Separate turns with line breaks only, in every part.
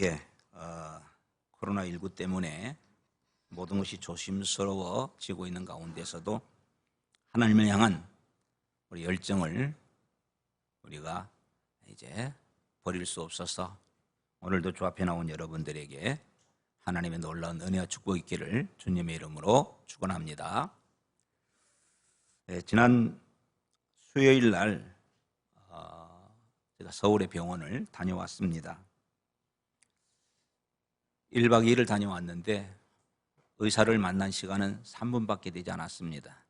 예, 코로나19 때문에 모든 것이 조심스러워지고 있는 가운데서도 하나님을 향한 우리 열정을 우리가 이제 버릴 수 없어서 오늘도 주 앞에 나온 여러분들에게 하나님의 놀라운 은혜와 축복 있기를 주님의 이름으로 축원합니다. 지난 수요일 날 제가 서울의 병원을 다녀왔습니다. 1박 2일을 다녀왔는데 의사를 만난 시간은 3분밖에 되지 않았습니다.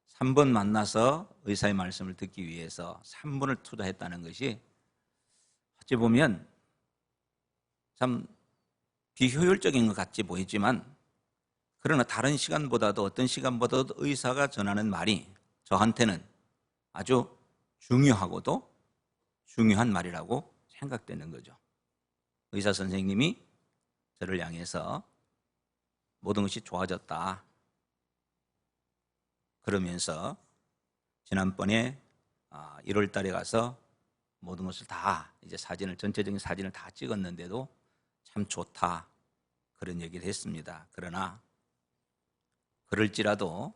3분 만나서 의사의 말씀을 듣기 위해서 3분을 투자했다는 것이 어찌 보면 참 비효율적인 것 같이 보이지만, 그러나 다른 시간보다도 어떤 시간보다도 의사가 전하는 말이 저한테는 아주 중요하고도 중요한 말이라고 생각되는 거죠. 의사 선생님이 저를 향해서 모든 것이 좋아졌다 그러면서 지난번에 1월 달에 가서 모든 것을 다 이제 전체적인 사진을 다 찍었는데도 참 좋다 그런 얘기를 했습니다. 그러나 그럴지라도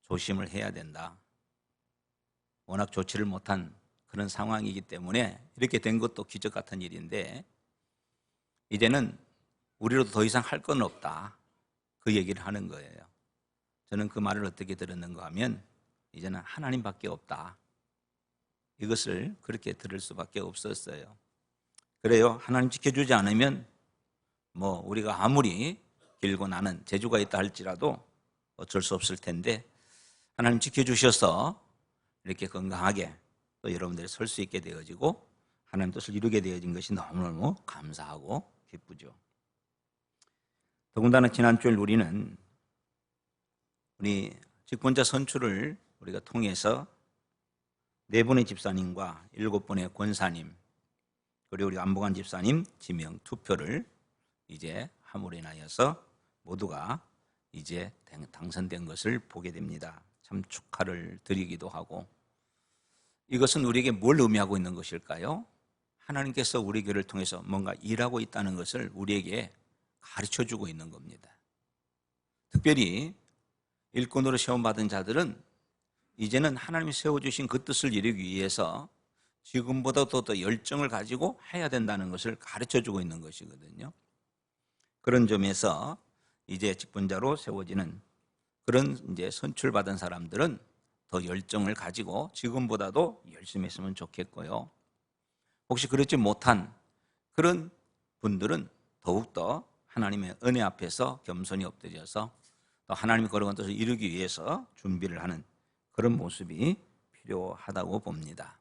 조심을 해야 된다. 워낙 좋지를 못한 그런 상황이기 때문에 이렇게 된 것도 기적 같은 일인데 이제는 우리로도 더 이상 할 건 없다 그 얘기를 하는 거예요. 저는 그 말을 어떻게 들었는가 하면 이제는 하나님밖에 없다, 이것을 그렇게 들을 수밖에 없었어요. 그래요, 하나님 지켜주지 않으면 뭐 우리가 아무리 길고 나는 재주가 있다 할지라도 어쩔 수 없을 텐데, 하나님 지켜주셔서 이렇게 건강하게 또 여러분들이 설 수 있게 되어지고 하나님 뜻을 이루게 되어진 것이 너무너무 감사하고 기쁘죠. 더군다나 지난 주일 우리는 우리 직분자 선출을 우리가 통해서 4분의 집사님과 7분의 권사님, 그리고 우리 안보관 집사님 지명 투표를 이제 함으로 인하여서 모두가 이제 당선된 것을 보게 됩니다. 참 축하를 드리기도 하고, 이것은 우리에게 뭘 의미하고 있는 것일까요? 하나님께서 우리 교회를 통해서 뭔가 일하고 있다는 것을 우리에게 가르쳐주고 있는 겁니다. 특별히 일꾼으로 시험받은 자들은 이제는 하나님이 세워주신 그 뜻을 이루기 위해서 지금보다도 더 열정을 가지고 해야 된다는 것을 가르쳐주고 있는 것이거든요. 그런 점에서 이제 직분자로 세워지는 그런 이제 선출받은 사람들은 더 열정을 가지고 지금보다도 열심히 했으면 좋겠고요. 혹시 그렇지 못한 그런 분들은 더욱더 하나님의 은혜 앞에서 겸손히 엎드려서 또 하나님의 거룩한 뜻을 이루기 위해서 준비를 하는 그런 모습이 필요하다고 봅니다.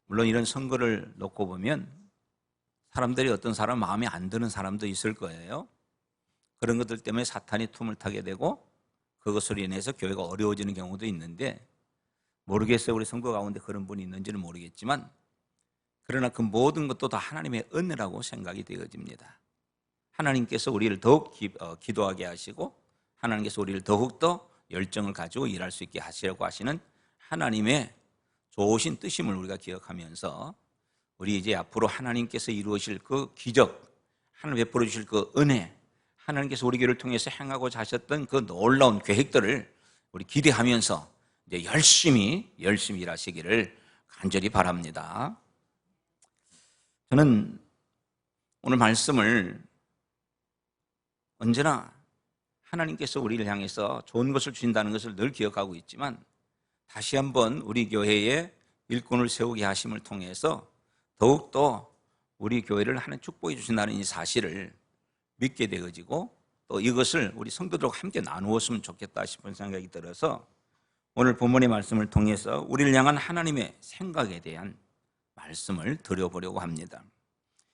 물론 이런 선거를 놓고 보면 사람들이 어떤 사람 마음에 안 드는 사람도 있을 거예요. 그런 것들 때문에 사탄이 tum을 타게 되고 그것으로 인해서 교회가 어려워지는 경우도 있는데, 모르겠어요. 우리 선거 가운데 그런 분이 있는지는 모르겠지만, 그러나 그 모든 것도 다 하나님의 은혜라고 생각이 되어집니다. 하나님께서 우리를 더욱 기도하게 하시고 하나님께서 우리를 더욱더 열정을 가지고 일할 수 있게 하시려고 하시는 하나님의 좋으신 뜻임을 우리가 기억하면서 우리 이제 앞으로 하나님께서 이루어질 그 기적, 하나님 베풀어 주실 그 은혜, 하나님께서 우리 교회를 통해서 행하고자 하셨던 그 놀라운 계획들을 우리 기대하면서 이제 열심히 일하시기를 간절히 바랍니다. 저는 오늘 말씀을 언제나 하나님께서 우리를 향해서 좋은 것을 주신다는 것을 늘 기억하고 있지만, 다시 한번 우리 교회에 일꾼을 세우게 하심을 통해서 더욱더 우리 교회를 하나님 축복해 주신다는 이 사실을 믿게 되어지고, 또 이것을 우리 성도들과 함께 나누었으면 좋겠다 싶은 생각이 들어서 오늘 본문의 말씀을 통해서 우리를 향한 하나님의 생각에 대한 말씀을 드려보려고 합니다.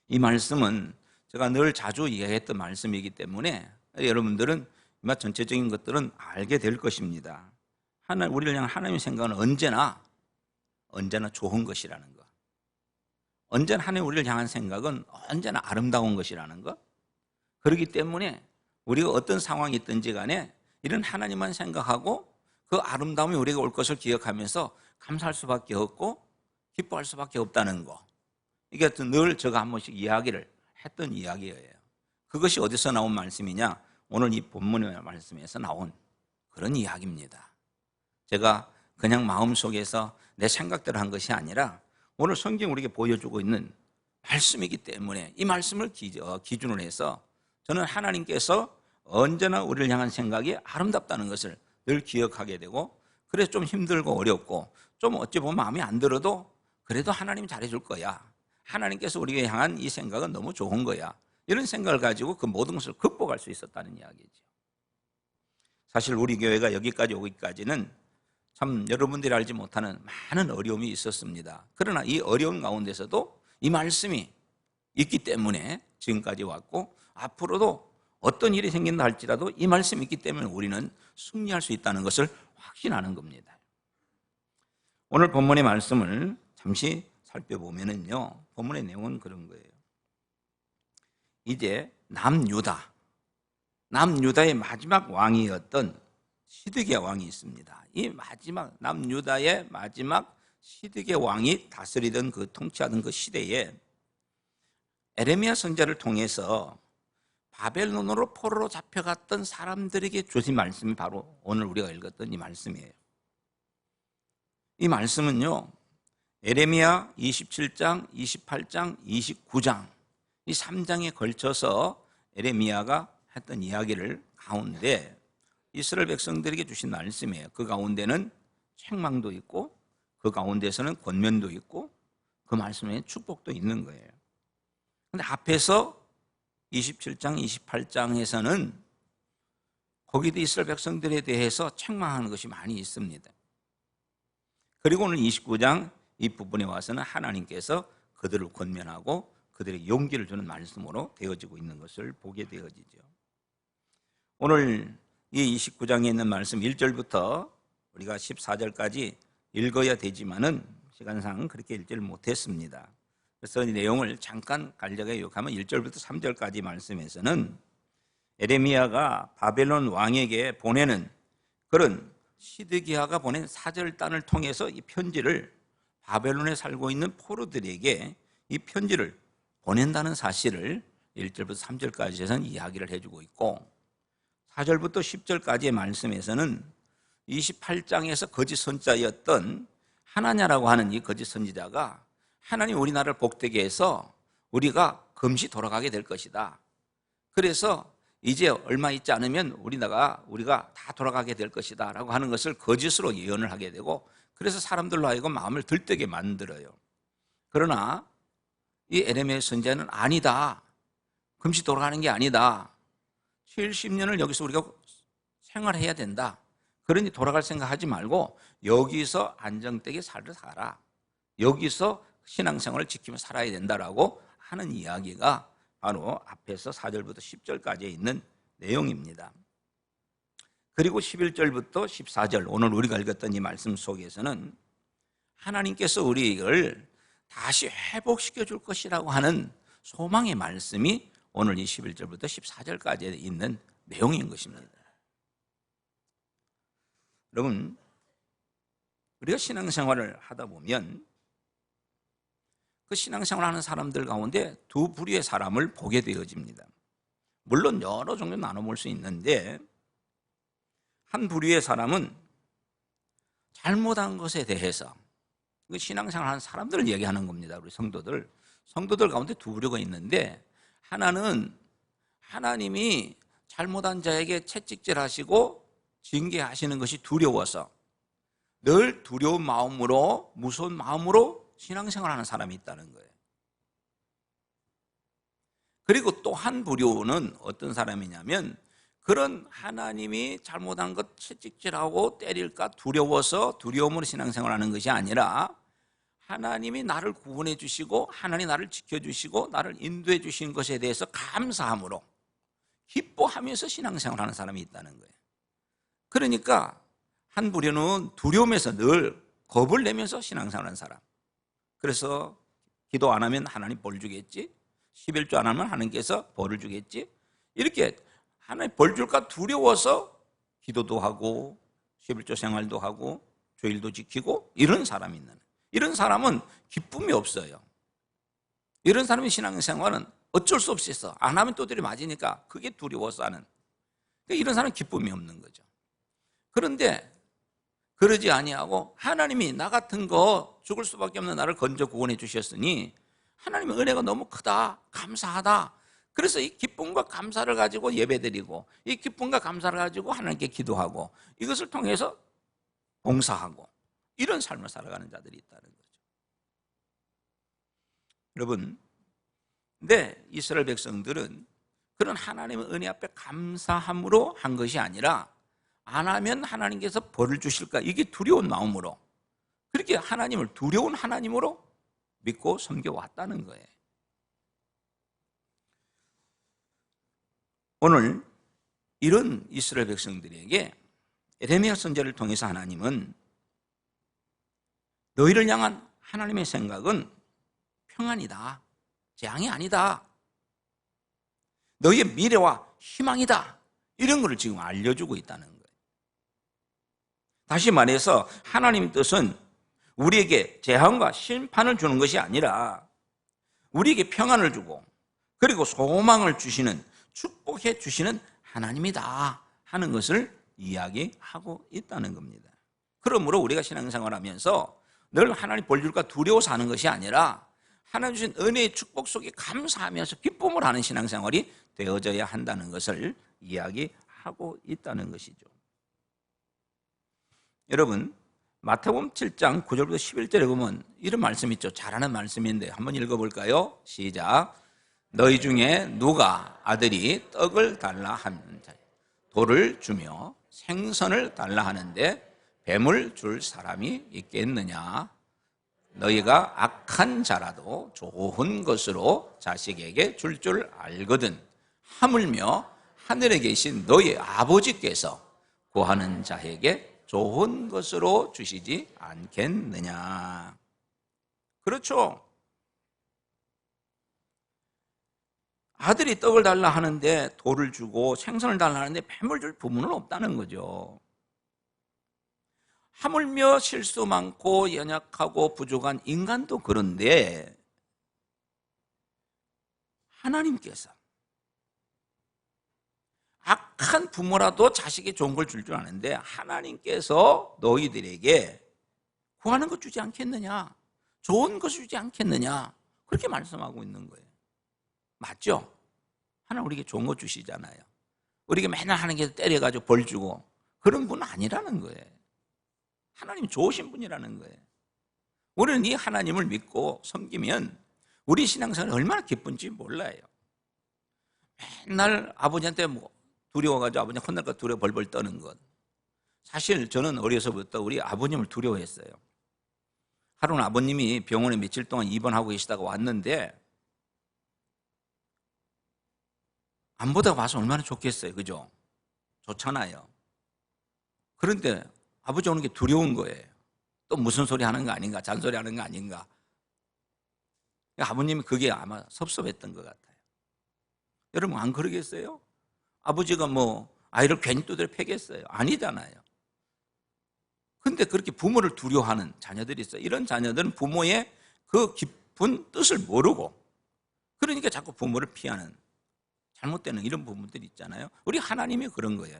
이 말씀은 제가 늘 자주 이야기했던 말씀이기 때문에 여러분들은 이마 전체적인 것들은 알게 될 것입니다. 우리를 향한 하나님의 생각은 언제나 좋은 것이라는 것, 언제나 하나님 우리를 향한 생각은 언제나 아름다운 것이라는 것. 그렇기 때문에 우리가 어떤 상황이 있든지 간에 이런 하나님만 생각하고 그 아름다움이 우리가 올 것을 기억하면서 감사할 수밖에 없고 기뻐할 수밖에 없다는 거, 이게 늘 제가 한 번씩 이야기를 했던 이야기예요. 그것이 어디서 나온 말씀이냐? 오늘 이 본문의 말씀에서 나온 그런 이야기입니다. 제가 그냥 마음속에서 내 생각대로 한 것이 아니라 오늘 성경 우리에게 보여주고 있는 말씀이기 때문에 이 말씀을 기준으로 해서 저는 하나님께서 언제나 우리를 향한 생각이 아름답다는 것을 늘 기억하게 되고, 그래서 좀 힘들고 어렵고 좀 어찌 보면 마음에 안 들어도 그래도 하나님 잘해줄 거야, 하나님께서 우리에게 향한 이 생각은 너무 좋은 거야, 이런 생각을 가지고 그 모든 것을 극복할 수 있었다는 이야기죠. 사실 우리 교회가 여기까지 오기까지는 참 여러분들이 알지 못하는 많은 어려움이 있었습니다. 그러나 이 어려움 가운데서도 이 말씀이 있기 때문에 지금까지 왔고, 앞으로도 어떤 일이 생긴다 할지라도 이 말씀이 있기 때문에 우리는 승리할 수 있다는 것을 확신하는 겁니다. 오늘 본문의 말씀을 잠시 살펴보면은요, 본문의 내용은 그런 거예요. 이제 남유다의 마지막 왕이었던 시드기야 왕이 있습니다. 이 마지막 남유다의 마지막 시드기야 왕이 다스리던 그 통치하던 그 시대에 에레미야 선지자를 통해서 바벨론으로 포로로 잡혀갔던 사람들에게 주신 말씀이 바로 오늘 우리가 읽었던 이 말씀이에요. 이 말씀은요, 에레미야 27장, 28장, 29장 이 3장에 걸쳐서 에레미야가 했던 이야기를 가운데 이스라엘 백성들에게 주신 말씀이에요. 그 가운데는 책망도 있고 그 가운데서는 권면도 있고 그 말씀에 축복도 있는 거예요. 그런데 앞에서 27장, 28장에서는 거기도 이스라엘 백성들에 대해서 책망하는 것이 많이 있습니다. 그리고 오늘 29장 이 부분에 와서는 하나님께서 그들을 권면하고 그들에게 용기를 주는 말씀으로 되어지고 있는 것을 보게 되어지죠. 오늘 이 29장에 있는 말씀 1절부터 우리가 14절까지 읽어야 되지만은 시간상 그렇게 읽지를 못했습니다. 그래서 이 내용을 잠깐 간략하게 요약하면 1절부터 3절까지 말씀에서는 에레미야가 바벨론 왕에게 보내는 그런 시드기야가 보낸 사절단을 통해서 이 편지를 바벨론에 살고 있는 포로들에게 이 편지를 보낸다는 사실을 1절부터 3절까지에서는 이야기를 해주고 있고, 4절부터 10절까지의 말씀에서는 28장에서 거짓 선지자였던 하나냐라고 하는 이 거짓 선지자가 하나님 우리 나라를 복되게 해서 우리가 금시 돌아가게 될 것이다, 그래서 이제 얼마 있지 않으면 우리가 다 돌아가게 될 것이다 라고 하는 것을 거짓으로 예언을 하게 되고, 그래서 사람들로 하여금 마음을 들뜨게 만들어요. 그러나 이 에레미야 선지자는 아니다, 금시 돌아가는 게 아니다, 70년을 여기서 우리가 생활해야 된다, 그러니 돌아갈 생각하지 말고 여기서 안정되게 살아, 여기서 신앙생활을 지키며 살아야 된다라고 하는 이야기가 바로 앞에서 4절부터 10절까지 있는 내용입니다. 그리고 11절부터 14절 오늘 우리가 읽었던 이 말씀 속에서는 하나님께서 우리를 다시 회복시켜 줄 것이라고 하는 소망의 말씀이 오늘 이 11절부터 14절까지 있는 내용인 것입니다. 여러분, 우리가 신앙생활을 하다 보면 그 신앙생활을 하는 사람들 가운데 두 부류의 사람을 보게 되어집니다. 물론 여러 종류 나눠볼 수 있는데, 한 부류의 사람은 잘못한 것에 대해서 그 신앙생활 하는 사람들을 얘기하는 겁니다. 우리 성도들 가운데 두 부류가 있는데, 하나는 하나님이 잘못한 자에게 채찍질하시고 징계하시는 것이 두려워서 늘 두려운 마음으로, 무서운 마음으로 신앙생활하는 사람이 있다는 거예요. 그리고 또 한 부류는 어떤 사람이냐면, 그런 하나님이 잘못한 것 채찍질하고 때릴까 두려워서 두려움으로 신앙생활하는 것이 아니라 하나님이 나를 구원해 주시고 하나님이 나를 지켜주시고 나를 인도해 주신 것에 대해서 감사함으로 기뻐하면서 신앙생활하는 사람이 있다는 거예요. 그러니까 한 부류는 두려움에서 늘 겁을 내면서 신앙생활하는 사람, 그래서 기도 안 하면 하나님 벌 주겠지, 11조 안 하면 하나님께서 벌을 주겠지, 이렇게 하나님 벌 줄까 두려워서 기도도 하고 11조 생활도 하고 주일도 지키고 이런 사람이 있는, 이런 사람은 기쁨이 없어요. 이런 사람의 신앙생활은 어쩔 수 없이 해서 안 하면 또 들이 맞으니까 그게 두려워서 하는, 그러니까 이런 사람은 기쁨이 없는 거죠. 그런데 그러지 아니하고 하나님이 나 같은 거 죽을 수밖에 없는 나를 건져 구원해 주셨으니 하나님의 은혜가 너무 크다, 감사하다. 그래서 이 기쁨과 감사를 가지고 예배드리고 이 기쁨과 감사를 가지고 하나님께 기도하고 이것을 통해서 봉사하고 이런 삶을 살아가는 자들이 있다는 거죠. 여러분, 근데 이스라엘 백성들은 그런 하나님의 은혜 앞에 감사함으로 한 것이 아니라 안 하면 하나님께서 벌을 주실까, 이게 두려운 마음으로, 그렇게 하나님을 두려운 하나님으로 믿고 섬겨왔다는 거예요. 오늘 이런 이스라엘 백성들에게 에레미야 선지자를 통해서 하나님은 너희를 향한 하나님의 생각은 평안이다, 재앙이 아니다, 너희의 미래와 희망이다, 이런 것을 지금 알려주고 있다는 거예요. 다시 말해서 하나님의 뜻은 우리에게 재앙과 심판을 주는 것이 아니라 우리에게 평안을 주고 그리고 소망을 주시는, 축복해 주시는 하나님이다 하는 것을 이야기하고 있다는 겁니다. 그러므로 우리가 신앙생활하면서 늘 하나님 벌 줄까 두려워서 하는 것이 아니라 하나님 주신 은혜의 축복 속에 감사하면서 기쁨을 하는 신앙생활이 되어져야 한다는 것을 이야기하고 있다는 것이죠. 여러분, 마태복음 7장 9절부터 11절에 보면 이런 말씀이 있죠. 잘하는 말씀인데 한번 읽어볼까요? 시작. 너희 중에 누가 아들이 떡을 달라 하는 자에 돌을 주며 생선을 달라 하는데 뱀을 줄 사람이 있겠느냐? 너희가 악한 자라도 좋은 것으로 자식에게 줄 줄 알거든 하물며 하늘에 계신 너희 아버지께서 구하는 자에게 좋은 것으로 주시지 않겠느냐. 그렇죠. 아들이 떡을 달라 하는데 돌을 주고 생선을 달라 하는데 뱀을 줄 부모는 없다는 거죠. 하물며 실수 많고 연약하고 부족한 인간도 그런데 하나님께서 악한 부모라도 자식이 좋은 걸 줄 줄 아는데 하나님께서 너희들에게 구하는 것 주지 않겠느냐, 좋은 것 주지 않겠느냐, 그렇게 말씀하고 있는 거예요. 맞죠? 하나님 우리에게 좋은 것 주시잖아요. 우리에게 맨날 하나님께서 때려가지고 벌 주고 그런 분은 아니라는 거예요. 하나님 좋으신 분이라는 거예요. 우리는 이 하나님을 믿고 섬기면 우리 신앙생활이 얼마나 기쁜지 몰라요. 맨날 아버지한테 두려워가지고 아버지 혼날까 두려워 벌벌 떠는 것. 사실 저는 어려서부터 우리 아버님을 두려워했어요. 하루는 아버님이 병원에 며칠 동안 입원하고 계시다가 왔는데 안 보다가 봐서 얼마나 좋겠어요. 그죠? 좋잖아요. 그런데 아버지 오는 게 두려운 거예요. 또 무슨 소리 하는 거 아닌가, 잔소리 하는 거 아닌가. 아버님이 그게 아마 섭섭했던 것 같아요. 여러분 안 그러겠어요? 아버지가 아이를 괜히 두드려 패겠어요? 아니잖아요. 근데 그렇게 부모를 두려워하는 자녀들이 있어요. 이런 자녀들은 부모의 그 깊은 뜻을 모르고 그러니까 자꾸 부모를 피하는, 잘못되는 이런 부분들이 있잖아요. 우리 하나님이 그런 거예요.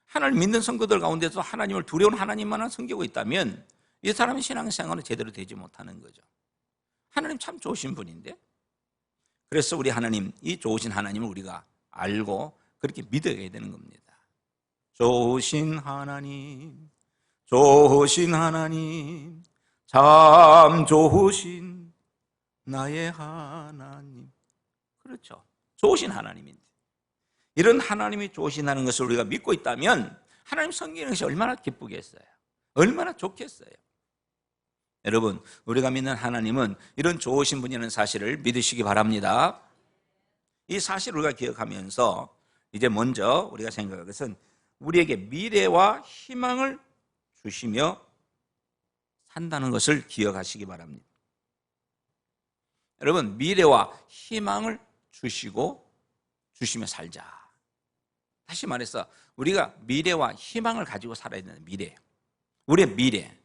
하나님 믿는 성도들 가운데서 하나님을 두려운 하나님만을 섬기고 있다면 이 사람의 신앙생활은 제대로 되지 못하는 거죠. 하나님 참 좋으신 분인데, 그래서 우리 하나님, 이 좋으신 하나님을 우리가 알고 그렇게 믿어야 되는 겁니다. 좋으신 하나님, 좋으신 하나님, 참 좋으신 나의 하나님. 그렇죠. 좋으신 하나님인데 이런 하나님이 좋으시다는 것을 우리가 믿고 있다면 하나님 섬기는 것이 얼마나 기쁘겠어요. 얼마나 좋겠어요. 여러분, 우리가 믿는 하나님은 이런 좋으신 분이라는 사실을 믿으시기 바랍니다. 이 사실을 우리가 기억하면서 이제 먼저 우리가 생각할 것은 우리에게 미래와 희망을 주시며 산다는 것을 기억하시기 바랍니다. 여러분, 미래와 희망을 주시며 살자. 다시 말해서 우리가 미래와 희망을 가지고 살아야 되는 미래, 우리의 미래,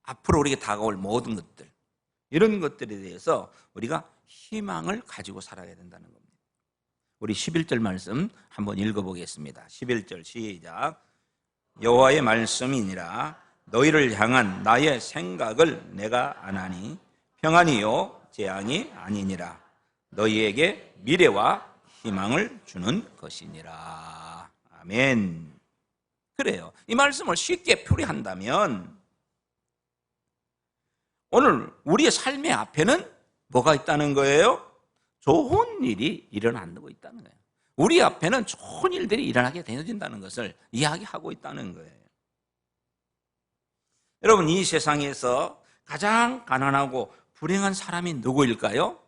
앞으로 우리에게 다가올 모든 것들, 이런 것들에 대해서 우리가 희망을 가지고 살아야 된다는 겁니다. 우리 11절 말씀 한번 읽어보겠습니다. 11절 시작. 여호와의 말씀이니라. 너희를 향한 나의 생각을 내가 아나니 평안이요 재앙이 아니니라. 너희에게 미래와 희망을 주는 것이니라. 아멘. 그래요. 이 말씀을 쉽게 표현한다면 오늘 우리의 삶의 앞에는 뭐가 있다는 거예요? 좋은 일이 일어나고 있다는 거예요. 우리 앞에는 좋은 일들이 일어나게 되어진다는 것을 이야기하고 있다는 거예요. 여러분, 이 세상에서 가장 가난하고 불행한 사람이 누구일까요?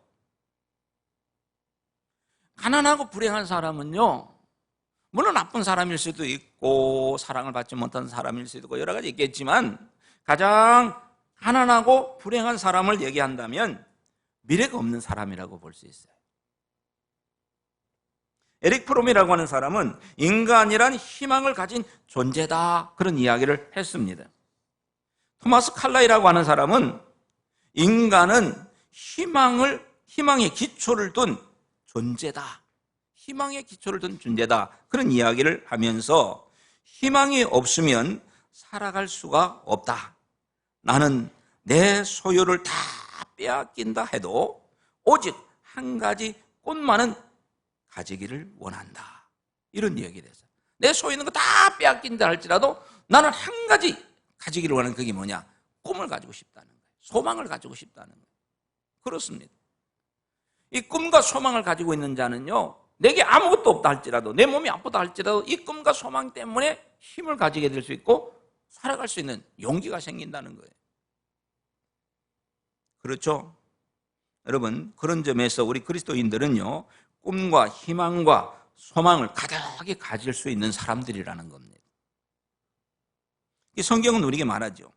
가난하고 불행한 사람은요, 물론 나쁜 사람일 수도 있고 사랑을 받지 못한 사람일 수도 있고 여러 가지 있겠지만 가장 가난하고 불행한 사람을 얘기한다면 미래가 없는 사람이라고 볼 수 있어요. 에릭 프롬이라고 하는 사람은 인간이란 희망을 가진 존재다, 그런 이야기를 했습니다. 토마스 칼라이라고 하는 사람은 인간은 희망의 기초를 둔 존재다, 희망의 기초를 둔 존재다, 그런 이야기를 하면서 희망이 없으면 살아갈 수가 없다. 나는 내 소유를 다 빼앗긴다 해도 오직 한 가지 꽃만은 가지기를 원한다, 이런 이야기를 했어요. 내 소유 있는 거 다 빼앗긴다 할지라도 나는 한 가지 가지기를 원하는, 그게 뭐냐? 꿈을 가지고 싶다는 거예요. 소망을 가지고 싶다는 거예요. 그렇습니다. 이 꿈과 소망을 가지고 있는 자는요, 내게 아무것도 없다 할지라도, 내 몸이 아프다 할지라도 이 꿈과 소망 때문에 힘을 가지게 될 수 있고 살아갈 수 있는 용기가 생긴다는 거예요. 그렇죠? 여러분, 그런 점에서 우리 그리스도인들은요, 꿈과 희망과 소망을 가득히 가질 수 있는 사람들이라는 겁니다. 이 성경은 우리에게 말하죠.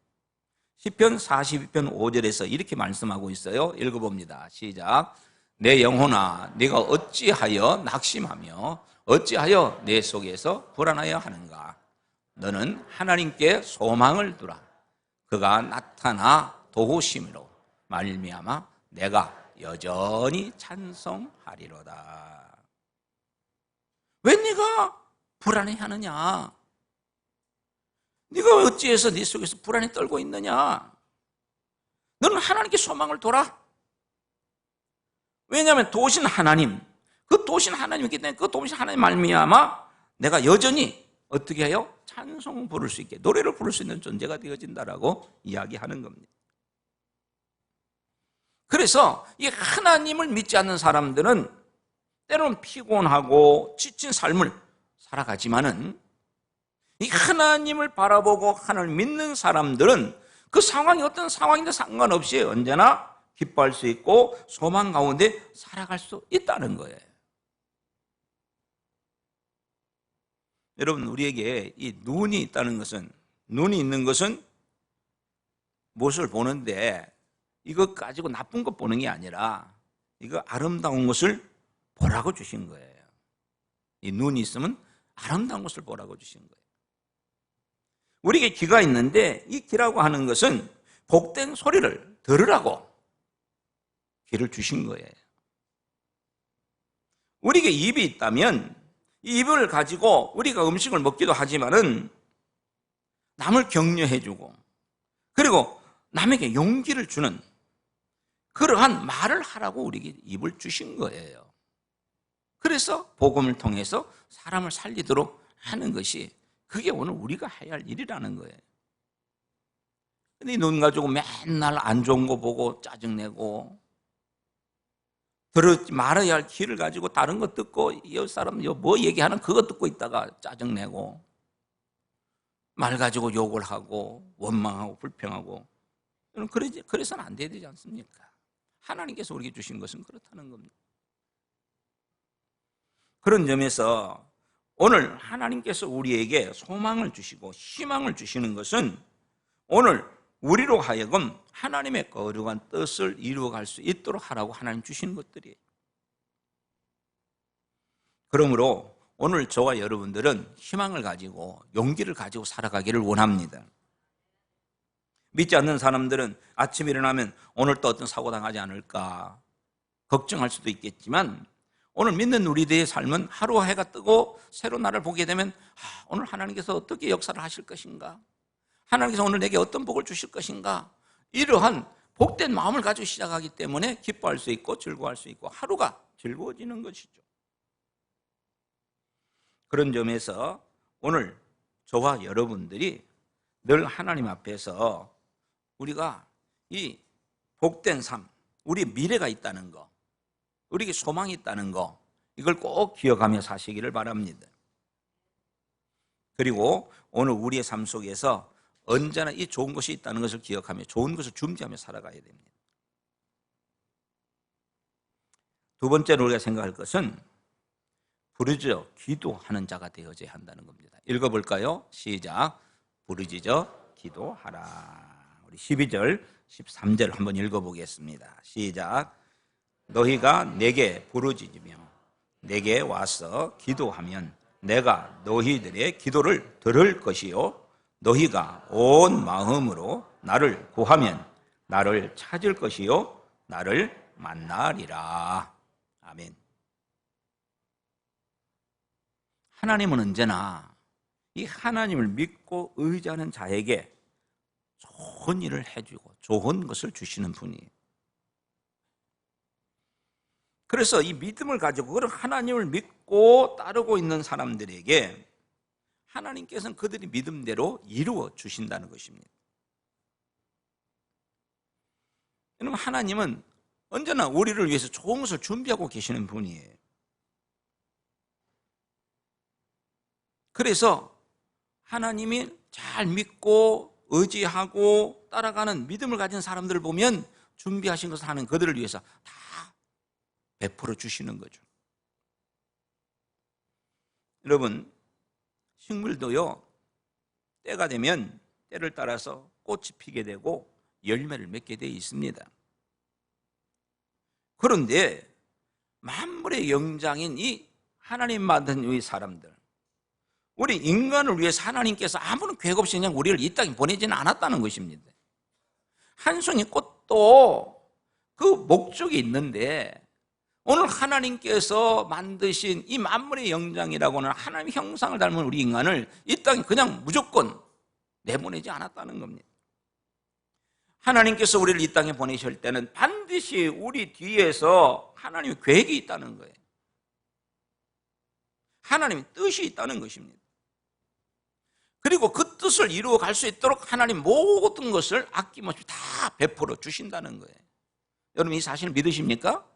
시편 42편 5절에서 이렇게 말씀하고 있어요. 읽어봅니다. 시작. 내 영혼아, 네가 어찌하여 낙심하며 어찌하여 내 속에서 불안하여 하는가? 너는 하나님께 소망을 두라. 그가 나타나 도우심으로 말미암아 내가 여전히 찬송하리로다. 왜 네가 불안해하느냐? 네가 어찌해서 네 속에서 불안에 떨고 있느냐? 너는 하나님께 소망을 둬라. 왜냐하면 도우신 하나님, 그 도우신 하나님이기 때문에 그 도우신 하나님 말미암아 내가 여전히 어떻게 해요? 찬송 부를 수 있게, 노래를 부를 수 있는 존재가 되어진다라고 이야기하는 겁니다. 그래서 이 하나님을 믿지 않는 사람들은 때로는 피곤하고 지친 삶을 살아가지만은 이 하나님을 바라보고 하나님을 믿는 사람들은 그 상황이 어떤 상황인데 상관없이 언제나 기뻐할 수 있고 소망 가운데 살아갈 수 있다는 거예요. 여러분, 우리에게 이 눈이 있다는 것은, 눈이 있는 것은 무엇을 보는데 이것 가지고 나쁜 것 보는 게 아니라 이거 아름다운 것을 보라고 주신 거예요. 이 눈이 있으면 아름다운 것을 보라고 주신 거예요. 우리에게 귀가 있는데 이 귀라고 하는 것은 복된 소리를 들으라고 귀를 주신 거예요. 우리에게 입이 있다면 이 입을 가지고 우리가 음식을 먹기도 하지만은 남을 격려해주고 그리고 남에게 용기를 주는 그러한 말을 하라고 우리에게 입을 주신 거예요. 그래서 복음을 통해서 사람을 살리도록 하는 것이, 그게 오늘 우리가 해야 할 일이라는 거예요. 근데 눈 가지고 맨날 안 좋은 거 보고 짜증내고, 들었지 말아야 할 귀를 가지고 다른 거 듣고, 이 사람 뭐 얘기하는 그거 듣고 있다가 짜증내고, 말 가지고 욕을 하고 원망하고 불평하고, 그래서는 안 되지 않습니까? 하나님께서 우리에게 주신 것은 그렇다는 겁니다. 그런 점에서 오늘 하나님께서 우리에게 소망을 주시고 희망을 주시는 것은 오늘 우리로 하여금 하나님의 거룩한 뜻을 이루어갈 수 있도록 하라고 하나님 주시는 것들이에요. 그러므로 오늘 저와 여러분들은 희망을 가지고 용기를 가지고 살아가기를 원합니다. 믿지 않는 사람들은 아침에 일어나면 오늘 또 어떤 사고 당하지 않을까 걱정할 수도 있겠지만, 오늘 믿는 우리들의 삶은 하루 해가 뜨고 새로 날을 보게 되면 오늘 하나님께서 어떻게 역사를 하실 것인가, 하나님께서 오늘 내게 어떤 복을 주실 것인가, 이러한 복된 마음을 가지고 시작하기 때문에 기뻐할 수 있고 즐거워할 수 있고 하루가 즐거워지는 것이죠. 그런 점에서 오늘 저와 여러분들이 늘 하나님 앞에서 우리가 이 복된 삶, 우리 미래가 있다는 거, 우리에게 소망이 있다는 거, 이걸 꼭 기억하며 사시기를 바랍니다. 그리고 오늘 우리의 삶 속에서 언제나 이 좋은 것이 있다는 것을 기억하며 좋은 것을 준비하며 살아가야 됩니다. 두 번째로 우리가 생각할 것은 부르짖어 기도하는 자가 되어져야 한다는 겁니다. 읽어볼까요? 시작. 부르짖어 기도하라. 우리 12절, 13절 한번 읽어보겠습니다. 시작. 너희가 내게 부르짖으며 내게 와서 기도하면 내가 너희들의 기도를 들을 것이요 너희가 온 마음으로 나를 구하면 나를 찾을 것이요 나를 만나리라. 아멘. 하나님은 언제나 이 하나님을 믿고 의지하는 자에게 좋은 일을 해주고 좋은 것을 주시는 분이에요. 그래서 이 믿음을 가지고 그런 하나님을 믿고 따르고 있는 사람들에게 하나님께서는 그들이 믿음대로 이루어 주신다는 것입니다. 여러분, 하나님은 언제나 우리를 위해서 좋은 것을 준비하고 계시는 분이에요. 그래서 하나님이 잘 믿고 의지하고 따라가는 믿음을 가진 사람들을 보면 준비하신 것을 하는 그들을 위해서 다 베풀어 주시는 거죠. 여러분, 식물도요, 때가 되면 때를 따라서 꽃이 피게 되고 열매를 맺게 되어 있습니다. 그런데 만물의 영장인 이 하나님 만든 이 사람들, 우리 인간을 위해서 하나님께서 아무런 계획 없이 그냥 우리를 이 땅에 보내지는 않았다는 것입니다. 한 송이 꽃도 그 목적이 있는데, 오늘 하나님께서 만드신 이 만물의 영장이라고 하는 하나님의 형상을 닮은 우리 인간을 이 땅에 그냥 무조건 내보내지 않았다는 겁니다. 하나님께서 우리를 이 땅에 보내실 때는 반드시 우리 뒤에서 하나님의 계획이 있다는 거예요. 하나님의 뜻이 있다는 것입니다. 그리고 그 뜻을 이루어 갈 수 있도록 하나님 모든 것을 아낌없이 다 베풀어 주신다는 거예요. 여러분, 이 사실을 믿으십니까?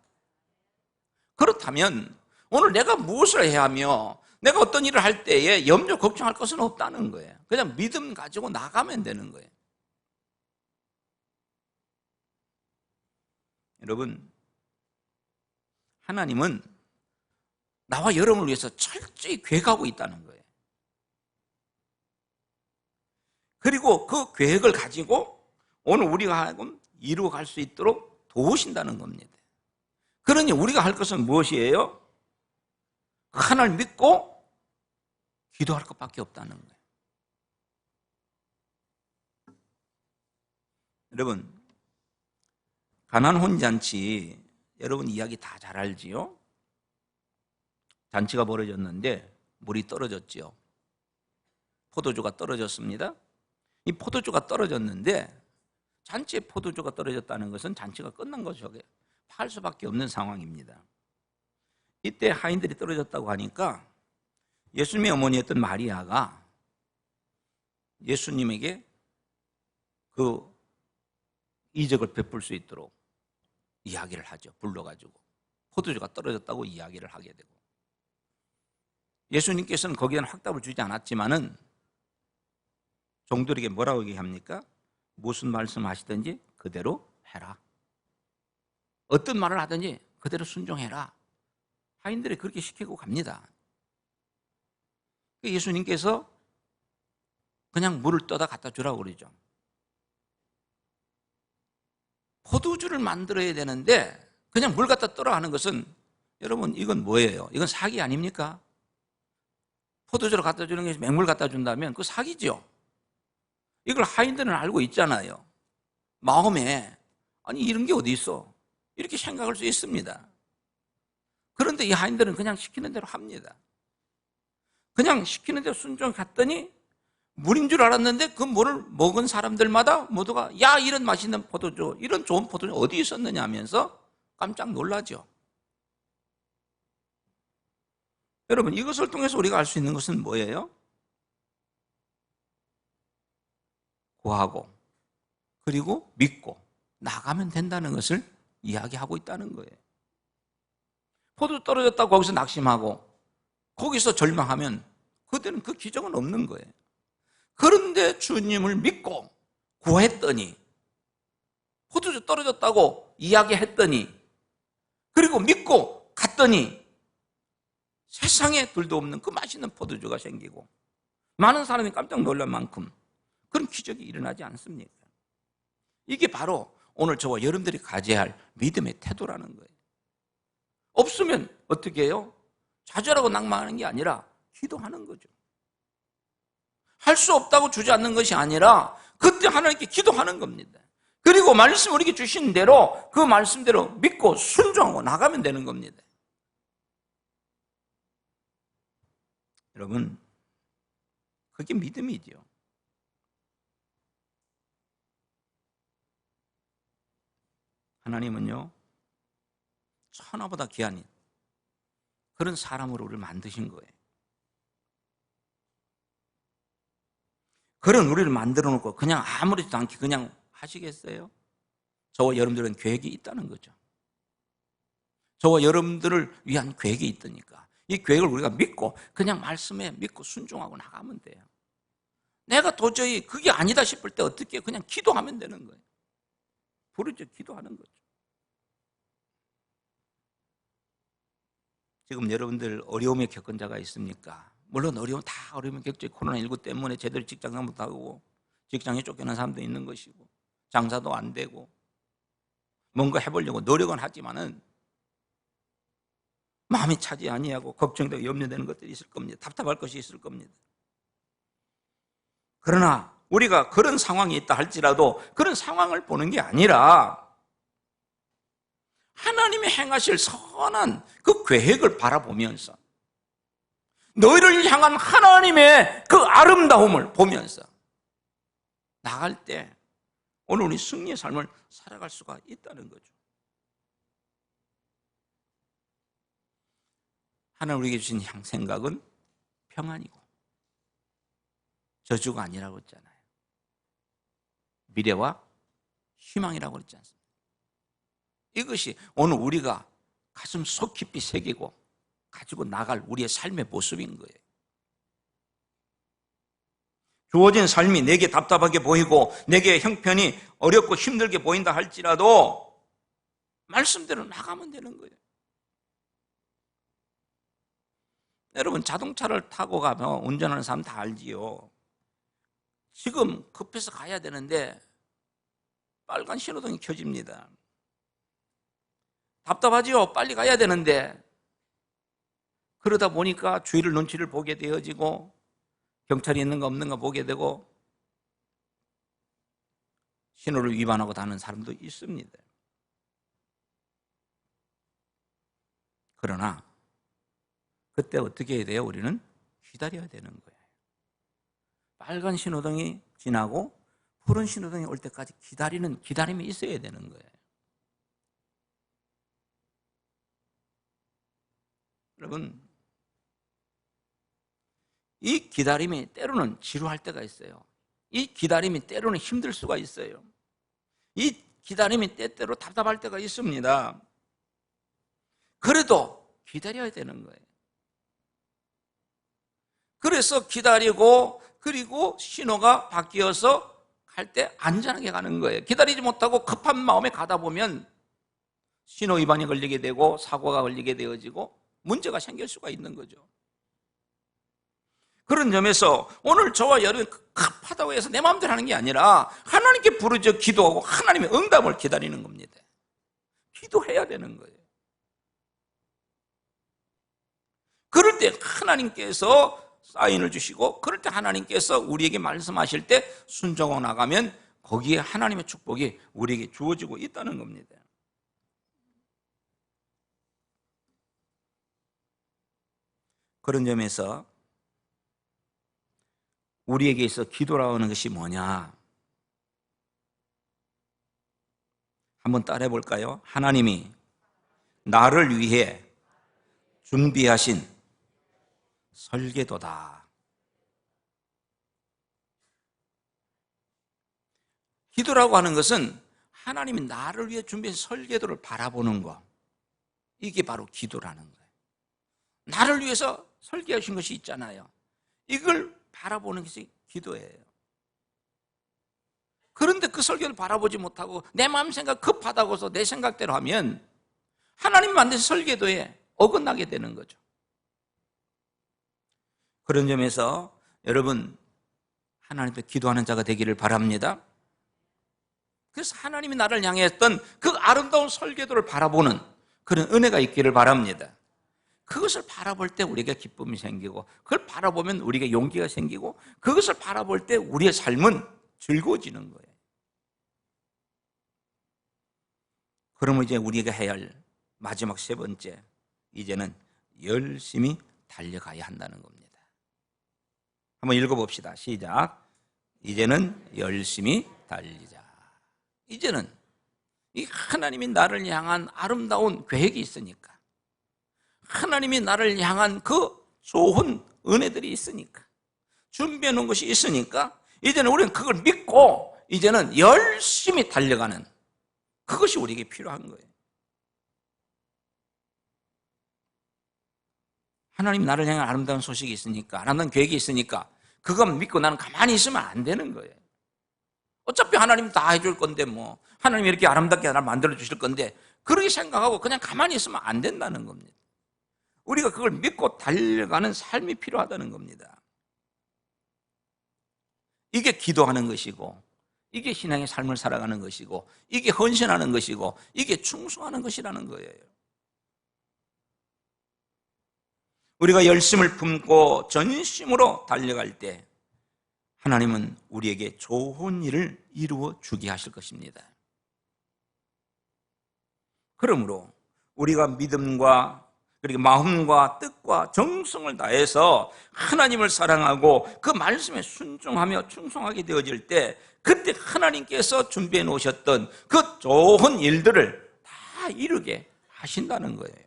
그렇다면 오늘 내가 무엇을 해야 하며 내가 어떤 일을 할 때에 염려 걱정할 것은 없다는 거예요. 그냥 믿음 가지고 나가면 되는 거예요. 여러분, 하나님은 나와 여러분을 위해서 철저히 계획하고 있다는 거예요. 그리고 그 계획을 가지고 오늘 우리가 하여금 이루어갈 수 있도록 도우신다는 겁니다. 그러니 우리가 할 것은 무엇이에요? 하나님을 믿고 기도할 것밖에 없다는 거예요. 여러분, 가나안 혼인잔치, 여러분 이야기 다 잘 알지요? 잔치가 벌어졌는데 물이 떨어졌지요. 포도주가 떨어졌습니다. 이 포도주가 떨어졌는데, 잔치에 포도주가 떨어졌다는 것은 잔치가 끝난 거죠. 팔 수밖에 없는 상황입니다. 이때 하인들이 떨어졌다고 하니까 예수님의 어머니였던 마리아가 예수님에게 그 이적을 베풀 수 있도록 이야기를 하죠. 불러가지고 포도주가 떨어졌다고 이야기를 하게 되고, 예수님께서는 거기에 대한 확답을 주지 않았지만은 종들에게 뭐라고 얘기합니까? 무슨 말씀하시든지 그대로 해라. 어떤 말을 하든지 그대로 순종해라. 하인들이 그렇게 시키고 갑니다. 예수님께서 그냥 물을 떠다 갖다 주라고 그러죠. 포도주를 만들어야 되는데 그냥 물 갖다 떠라 하는 것은, 여러분, 이건 뭐예요? 이건 사기 아닙니까? 포도주를 갖다 주는 게 맹물 갖다 준다면 그거 사기죠. 이걸 하인들은 알고 있잖아요. 마음에 아니 이런 게 어디 있어? 이렇게 생각할 수 있습니다. 그런데 이 하인들은 그냥 시키는 대로 합니다. 그냥 시키는 대로 순종했더니 물인 줄 알았는데 그 물을 먹은 사람들마다 모두가 야 이런 맛있는 포도주, 이런 좋은 포도주 어디 있었느냐 하면서 깜짝 놀라죠. 여러분 이것을 통해서 우리가 알 수 있는 것은 뭐예요? 구하고 그리고 믿고 나가면 된다는 것을 이야기하고 있다는 거예요. 포도 떨어졌다고 거기서 낙심하고 거기서 절망하면 그때는 그 기적은 없는 거예요. 그런데 주님을 믿고 구했더니 포도주 떨어졌다고 이야기했더니 그리고 믿고 갔더니 세상에 둘도 없는 그 맛있는 포도주가 생기고 많은 사람이 깜짝 놀랄 만큼 그런 기적이 일어나지 않습니까? 이게 바로 오늘 저와 여러분들이 가져야 할 믿음의 태도라는 거예요. 없으면 어떻게 해요? 좌절하고 낭망하는 게 아니라 기도하는 거죠. 할 수 없다고 주저앉는 것이 아니라 그때 하나님께 기도하는 겁니다. 그리고 말씀 우리에게 주신 대로 그 말씀대로 믿고 순종하고 나가면 되는 겁니다. 여러분, 그게 믿음이죠. 하나님은요, 천하보다 귀한 그런 사람으로 우리를 만드신 거예요. 그런 우리를 만들어 놓고 그냥 아무렇지도 않게 그냥 하시겠어요? 저와 여러분들은 계획이 있다는 거죠. 저와 여러분들을 위한 계획이 있다니까. 이 계획을 우리가 믿고 그냥 말씀에 믿고 순종하고 나가면 돼요. 내가 도저히 그게 아니다 싶을 때 어떻게 해요? 그냥 기도하면 되는 거예요. 부르짖어 기도하는 거죠. 지금 여러분들 어려움에 겪은 자가 있습니까? 물론 어려움 다 어려움을 겪죠. 코로나19 때문에 제대로 직장도 못하고 직장에 쫓겨난 사람도 있는 것이고 장사도 안 되고 뭔가 해보려고 노력은 하지만은 마음이 차지 아니하고 걱정되고 염려되는 것들이 있을 겁니다. 답답할 것이 있을 겁니다. 그러나 우리가 그런 상황이 있다 할지라도 그런 상황을 보는 게 아니라 하나님이 행하실 선한 그 계획을 바라보면서 너희를 향한 하나님의 그 아름다움을 보면서 나갈 때 오늘 우리 승리의 삶을 살아갈 수가 있다는 거죠. 하나님 우리에게 주신 생각은 평안이고 저주가 아니라고 했잖아요. 미래와 희망이라고 그랬지 않습니까? 이것이 오늘 우리가 가슴 속 깊이 새기고 가지고 나갈 우리의 삶의 모습인 거예요. 주어진 삶이 내게 답답하게 보이고 내게 형편이 어렵고 힘들게 보인다 할지라도 말씀대로 나가면 되는 거예요. 여러분 자동차를 타고 가면 운전하는 사람 다 알지요. 지금 급해서 가야 되는데 빨간 신호등이 켜집니다. 답답하지요. 빨리 가야 되는데 그러다 보니까 주위를 눈치를 보게 되어지고 경찰이 있는가 없는가 보게 되고 신호를 위반하고 다니는 사람도 있습니다. 그러나 그때 어떻게 해야 돼요? 우리는 기다려야 되는 거예요. 빨간 신호등이 지나고 푸른 신호등이 올 때까지 기다리는 기다림이 있어야 되는 거예요. 여러분, 이 기다림이 때로는 지루할 때가 있어요. 이 기다림이 때로는 힘들 수가 있어요. 이 기다림이 때때로 답답할 때가 있습니다. 그래도 기다려야 되는 거예요. 그래서 기다리고 그리고 신호가 바뀌어서 갈 때 안전하게 가는 거예요. 기다리지 못하고 급한 마음에 가다 보면 신호 위반이 걸리게 되고 사고가 걸리게 되어지고 문제가 생길 수가 있는 거죠. 그런 점에서 오늘 저와 여러분 급하다고 해서 내 마음대로 하는 게 아니라 하나님께 부르짖어 기도하고 하나님의 응답을 기다리는 겁니다. 기도해야 되는 거예요. 그럴 때 하나님께서 사인을 주시고 그럴 때 하나님께서 우리에게 말씀하실 때 순종하고 나가면 거기에 하나님의 축복이 우리에게 주어지고 있다는 겁니다. 그런 점에서 우리에게 있어 기도라고 하는 것이 뭐냐? 한번 따라해 볼까요? 하나님이 나를 위해 준비하신 설계도다. 기도라고 하는 것은 하나님이 나를 위해 준비한 설계도를 바라보는 것. 이게 바로 기도라는 거예요. 나를 위해서 설계하신 것이 있잖아요. 이걸 바라보는 것이 기도예요. 그런데 그 설계를 바라보지 못하고 내 마음 생각 급하다고서 내 생각대로 하면 하나님 만드신 설계도에 어긋나게 되는 거죠. 그런 점에서 여러분 하나님 앞에 기도하는 자가 되기를 바랍니다. 그래서 하나님이 나를 향해 했던 그 아름다운 설계도를 바라보는 그런 은혜가 있기를 바랍니다. 그것을 바라볼 때 우리에게 기쁨이 생기고, 그걸 바라보면 우리에게 용기가 생기고, 그것을 바라볼 때 우리의 삶은 즐거워지는 거예요. 그러면 이제 우리가 해야 할 마지막 세 번째, 이제는 열심히 달려가야 한다는 겁니다. 한번 읽어봅시다. 시작. 이제는 열심히 달리자. 이제는 이 하나님이 나를 향한 아름다운 계획이 있으니까, 하나님이 나를 향한 그 좋은 은혜들이 있으니까, 준비해 놓은 것이 있으니까 이제는 우리는 그걸 믿고 이제는 열심히 달려가는, 그것이 우리에게 필요한 거예요. 하나님 나를 향한 아름다운 소식이 있으니까, 아름다운 계획이 있으니까 그것만 믿고 나는 가만히 있으면 안 되는 거예요. 어차피 하나님 다 해줄 건데, 뭐 하나님이 이렇게 아름답게 나를 만들어 주실 건데, 그렇게 생각하고 그냥 가만히 있으면 안 된다는 겁니다. 우리가 그걸 믿고 달려가는 삶이 필요하다는 겁니다. 이게 기도하는 것이고, 이게 신앙의 삶을 살아가는 것이고, 이게 헌신하는 것이고, 이게 충성하는 것이라는 거예요. 우리가 열심을 품고 전심으로 달려갈 때 하나님은 우리에게 좋은 일을 이루어 주게 하실 것입니다. 그러므로 우리가 믿음과 그리고 마음과 뜻과 정성을 다해서 하나님을 사랑하고 그 말씀에 순종하며 충성하게 되어질 때, 그때 하나님께서 준비해 놓으셨던 그 좋은 일들을 다 이루게 하신다는 거예요.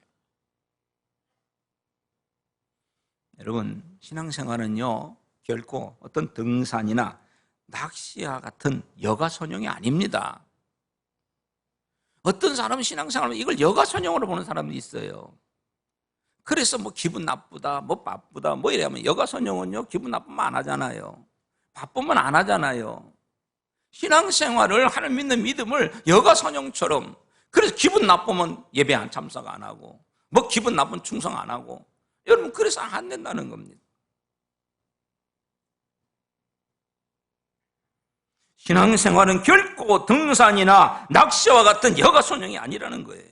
여러분, 신앙생활은요 결코 어떤 등산이나 낚시와 같은 여가선용이 아닙니다. 어떤 사람은 신앙생활은 이걸 여가선용으로 보는 사람도 있어요. 그래서 뭐 기분 나쁘다, 뭐 바쁘다, 뭐 이래면, 여가선용은요 기분 나쁘면 안 하잖아요. 바쁘면 안 하잖아요. 신앙생활을, 하나님 믿는 믿음을 여가선용처럼, 그래서 기분 나쁘면 예배 안 참석 안 하고, 뭐 기분 나쁘면 충성 안 하고, 여러분 그래서 안 된다는 겁니다. 신앙생활은 결코 등산이나 낚시와 같은 여가선용이 아니라는 거예요.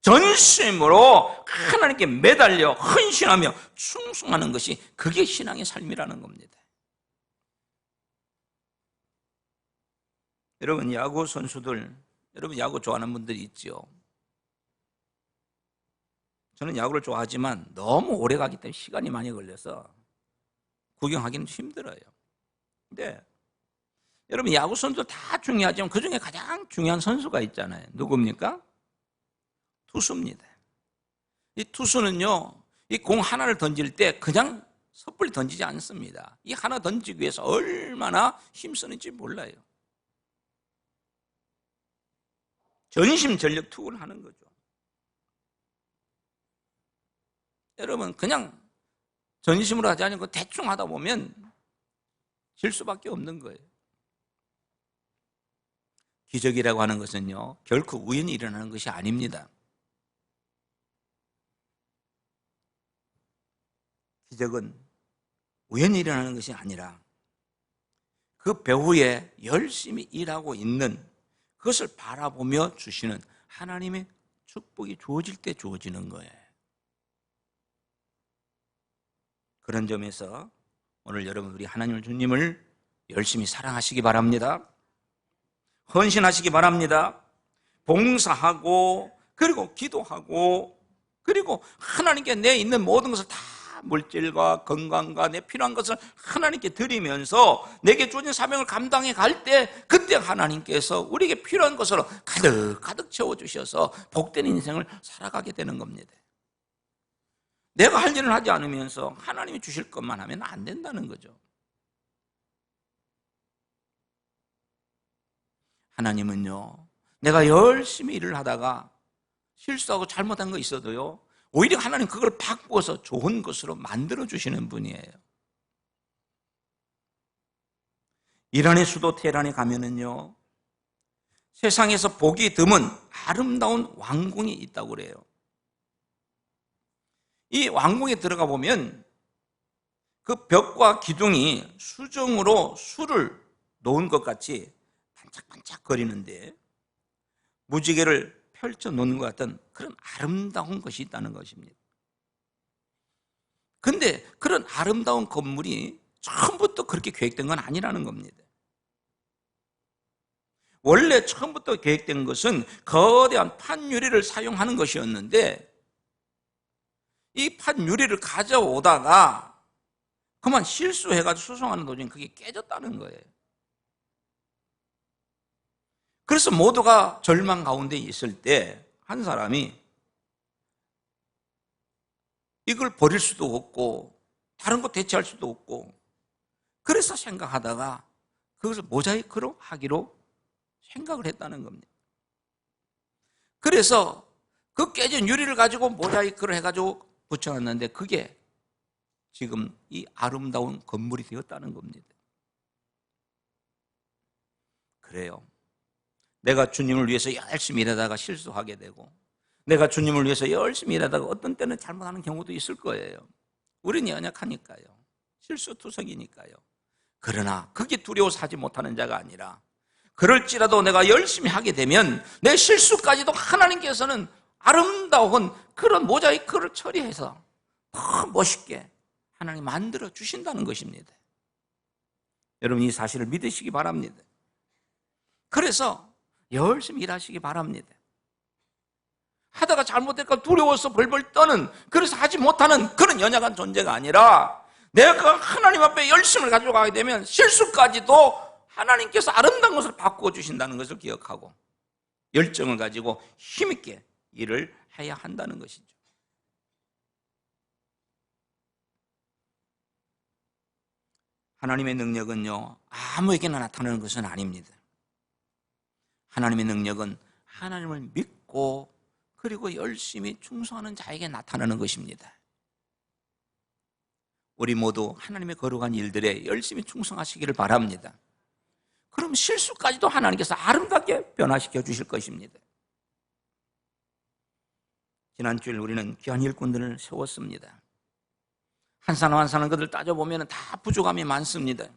전심으로 하나님께 매달려 헌신하며 충성하는 것이, 그게 신앙의 삶이라는 겁니다. 여러분, 야구 선수들, 여러분 야구 좋아하는 분들이 있죠. 저는 야구를 좋아하지만 너무 오래 가기 때문에 시간이 많이 걸려서 구경하기는 힘들어요. 근데 여러분, 야구 선수들 다 중요하지만 그 중에 가장 중요한 선수가 있잖아요. 누굽니까? 투수입니다. 이 투수는요, 이 공 하나를 던질 때 그냥 섣불리 던지지 않습니다. 이 하나 던지기 위해서 얼마나 힘쓰는지 몰라요. 전심전력 투구를 하는 거죠. 여러분, 그냥 전심으로 하지 않고 대충 하다 보면 질 수밖에 없는 거예요. 기적이라고 하는 것은요 결코 우연히 일어나는 것이 아닙니다. 기적은 우연히 일어나는 것이 아니라 그 배후에 열심히 일하고 있는, 그것을 바라보며 주시는 하나님의 축복이 주어질 때 주어지는 거예요. 그런 점에서 오늘 여러분, 우리 하나님 주님을 열심히 사랑하시기 바랍니다. 헌신하시기 바랍니다. 봉사하고 그리고 기도하고 그리고 하나님께 내 있는 모든 것을 다 물질과 건강과 내 필요한 것을 하나님께 드리면서 내게 주어진 사명을 감당해 갈 때 그때 하나님께서 우리에게 필요한 것으로 가득 채워주셔서 복된 인생을 살아가게 되는 겁니다. 내가 할 일을 하지 않으면서 하나님이 주실 것만 하면 안 된다는 거죠. 하나님은요, 내가 열심히 일을 하다가 실수하고 잘못한 거 있어도요, 오히려 하나님 그걸 바꾸어서 좋은 것으로 만들어주시는 분이에요. 이란의 수도 테헤란에 가면은요, 세상에서 보기 드문 아름다운 왕궁이 있다고 그래요. 이 왕궁에 들어가 보면 그 벽과 기둥이 수정으로 술을 놓은 것 같이 반짝반짝 거리는데 무지개를 펼쳐 놓는 것 같은 그런 아름다운 것이 있다는 것입니다. 그런데 그런 아름다운 건물이 처음부터 그렇게 계획된 건 아니라는 겁니다. 원래 처음부터 계획된 것은 거대한 판유리를 사용하는 것이었는데 이 판유리를 가져오다가 그만 실수해가지고 수송하는 도중에 그게 깨졌다는 거예요. 그래서 모두가 절망 가운데 있을 때 한 사람이 이걸 버릴 수도 없고 다른 거 대체할 수도 없고 그래서 생각하다가 그것을 모자이크로 하기로 생각을 했다는 겁니다. 그래서 그 깨진 유리를 가지고 모자이크를 해가지고 붙여놨는데 그게 지금 이 아름다운 건물이 되었다는 겁니다. 그래요. 내가 주님을 위해서 열심히 일하다가 실수하게 되고 내가 주님을 위해서 열심히 일하다가 어떤 때는 잘못하는 경우도 있을 거예요. 우리는 연약하니까요. 실수투성이니까요. 그러나 그게 두려워서 하지 못하는 자가 아니라 그럴지라도 내가 열심히 하게 되면 내 실수까지도 하나님께서는 아름다운 그런 모자이크를 처리해서 더 멋있게 하나님 만들어 주신다는 것입니다. 여러분 이 사실을 믿으시기 바랍니다. 그래서 열심히 일하시기 바랍니다. 하다가 잘못될까 두려워서 벌벌 떠는 그래서 하지 못하는 그런 연약한 존재가 아니라 내가 하나님 앞에 열심을 가지고 가게 되면 실수까지도 하나님께서 아름다운 것을 바꾸어 주신다는 것을 기억하고 열정을 가지고 힘있게 일을 해야 한다는 것이죠. 하나님의 능력은요 아무에게나 나타나는 것은 아닙니다. 하나님의 능력은 하나님을 믿고 그리고 열심히 충성하는 자에게 나타나는 것입니다. 우리 모두 하나님의 거룩한 일들에 열심히 충성하시기를 바랍니다. 그럼 실수까지도 하나님께서 아름답게 변화시켜 주실 것입니다. 지난 주일 우리는 귀한 일꾼들을 세웠습니다. 한 사람 한 사람 그들 따져보면 다 부족함이 많습니다.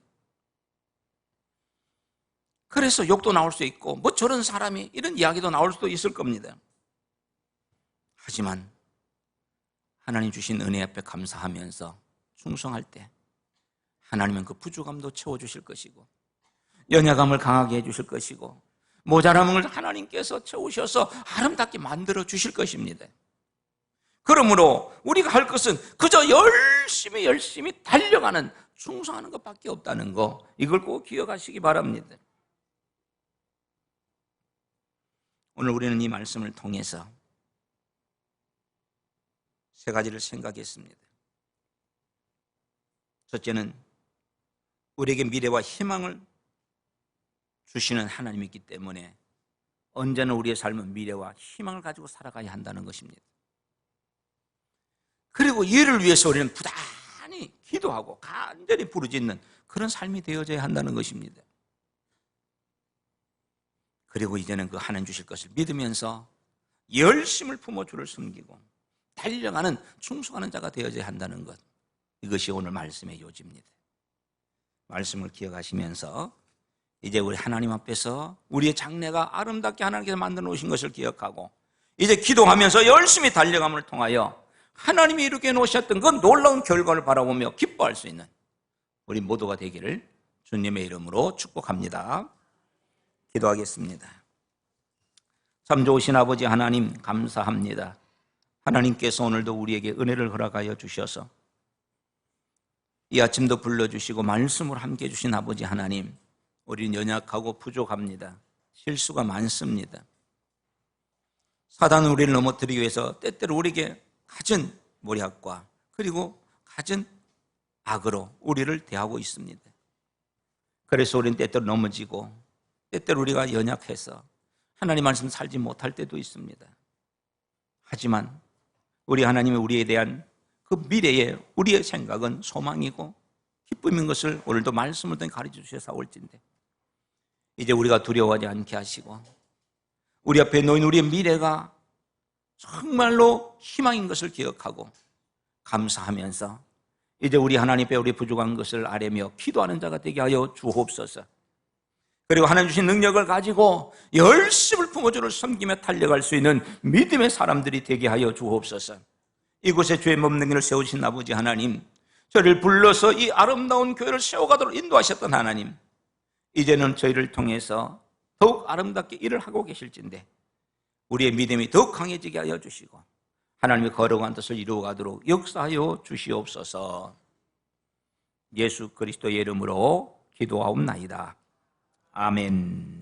그래서 욕도 나올 수 있고 뭐 저런 사람이 이런 이야기도 나올 수도 있을 겁니다. 하지만 하나님 주신 은혜 앞에 감사하면서 충성할 때 하나님은 그 부족함도 채워주실 것이고 연약함을 강하게 해주실 것이고 모자람을 하나님께서 채우셔서 아름답게 만들어 주실 것입니다. 그러므로 우리가 할 것은 그저 열심히 달려가는 충성하는 것밖에 없다는 거 이걸 꼭 기억하시기 바랍니다. 오늘 우리는 이 말씀을 통해서 세 가지를 생각했습니다. 첫째는 우리에게 미래와 희망을 주시는 하나님이기 때문에 언제나 우리의 삶은 미래와 희망을 가지고 살아가야 한다는 것입니다. 그리고 이를 위해서 우리는 부단히 기도하고 간절히 부르짖는 그런 삶이 되어져야 한다는 것입니다. 그리고 이제는 그 하나님 주실 것을 믿으면서 열심을 품어 주를 섬기고 달려가는 충성하는 자가 되어져야 한다는 것, 이것이 오늘 말씀의 요지입니다. 말씀을 기억하시면서 이제 우리 하나님 앞에서 우리의 장래가 아름답게 하나님께서 만들어 놓으신 것을 기억하고 이제 기도하면서 열심히 달려감을 통하여 하나님이 이루게 놓으셨던 그 놀라운 결과를 바라보며 기뻐할 수 있는 우리 모두가 되기를 주님의 이름으로 축복합니다. 기도하겠습니다. 참 좋으신 아버지 하나님, 감사합니다. 하나님께서 오늘도 우리에게 은혜를 허락하여 주셔서 이 아침도 불러주시고 말씀을 함께 해주신 아버지 하나님, 우리는 연약하고 부족합니다. 실수가 많습니다. 사단은 우리를 넘어뜨리기 위해서 때때로 우리에게 갖은 모략과 그리고 갖은 악으로 우리를 대하고 있습니다. 그래서 우리는 때때로 넘어지고 때때로 우리가 연약해서 하나님 말씀 살지 못할 때도 있습니다. 하지만 우리 하나님이 우리에 대한 그 미래에 우리의 생각은 소망이고 기쁨인 것을 오늘도 말씀을 통해 가르쳐 주셔서 올진데, 이제 우리가 두려워하지 않게 하시고 우리 앞에 놓인 우리의 미래가 정말로 희망인 것을 기억하고 감사하면서 이제 우리 하나님 앞에 우리 부족한 것을 아뢰며 기도하는 자가 되게 하여 주옵소서. 그리고 하나님 주신 능력을 가지고 열심을 품어 주를 섬기며 달려갈 수 있는 믿음의 사람들이 되게 하여 주옵소서. 이곳에 죄 없는 일을 세우신 아버지 하나님, 저를 불러서 이 아름다운 교회를 세워가도록 인도하셨던 하나님, 이제는 저희를 통해서 더욱 아름답게 일을 하고 계실진데 우리의 믿음이 더욱 강해지게 하여 주시고 하나님의 거룩한 뜻을 이루어가도록 역사하여 주시옵소서. 예수 그리스도의 이름으로 기도하옵나이다. 아멘.